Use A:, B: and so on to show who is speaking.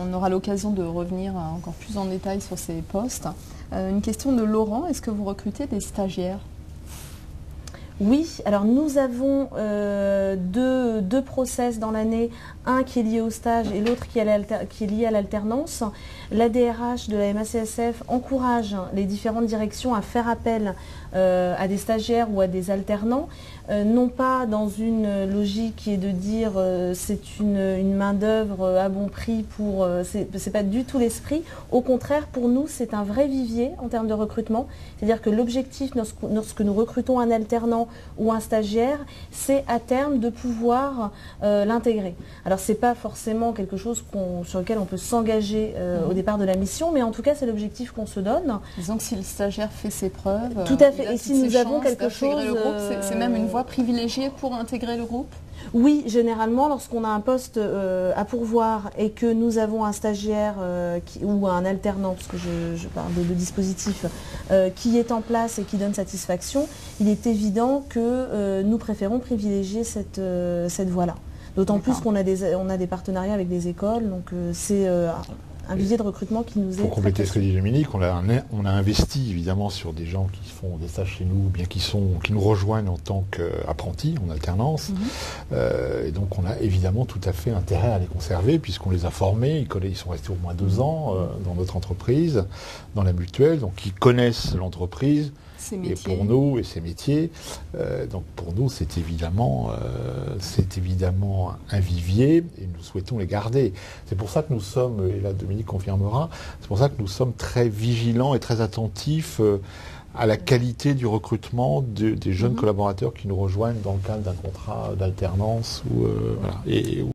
A: on aura l'occasion de revenir encore plus en détail sur ces postes. Une question de Laurent, est-ce que vous recrutez des stagiaires ?
B: Oui, alors nous avons deux process dans l'année, un qui est lié au stage et l'autre qui est lié à l'alternance. La DRH de la MACSF encourage les différentes directions à faire appel à des stagiaires ou à des alternants, non pas dans une logique qui est de dire c'est une main-d'œuvre à bon prix, c'est pas du tout l'esprit. Au contraire, pour nous, c'est un vrai vivier en termes de recrutement. C'est-à-dire que l'objectif, lorsque nous recrutons un alternant ou un stagiaire, c'est à terme de pouvoir l'intégrer. Alors c'est pas forcément quelque chose sur lequel on peut s'engager au départ de la mission, mais en tout cas c'est l'objectif qu'on se donne.
A: Disons que si le stagiaire fait ses preuves,
B: tout à fait. Et si nous avons quelque chose,
A: c'est même une voie privilégiée pour intégrer le groupe.
B: Oui, généralement, lorsqu'on a un poste à pourvoir et que nous avons un stagiaire ou un alternant, parce que je parle de dispositif, qui est en place et qui donne satisfaction, il est évident que nous préférons privilégier cette voie-là. D'autant plus qu'on a des partenariats avec des écoles, donc c'est un vivier de recrutement qui nous est...
C: Pour compléter ce que dit Dominique, on a investi évidemment sur des gens qui font des stages chez nous, ou bien qui nous rejoignent en tant qu'apprentis, en alternance. Et donc on a évidemment tout à fait intérêt à les conserver, puisqu'on les a formés, ils sont restés au moins 2 ans dans notre entreprise, dans la mutuelle, donc ils connaissent l'entreprise. Et pour nous, et ces métiers, donc pour nous, c'est évidemment un vivier et nous souhaitons les garder. C'est pour ça que nous sommes, et là Dominique confirmera, c'est pour ça que nous sommes très vigilants et très attentifs à la qualité du recrutement des jeunes collaborateurs qui nous rejoignent dans le cadre d'un contrat d'alternance. Voilà.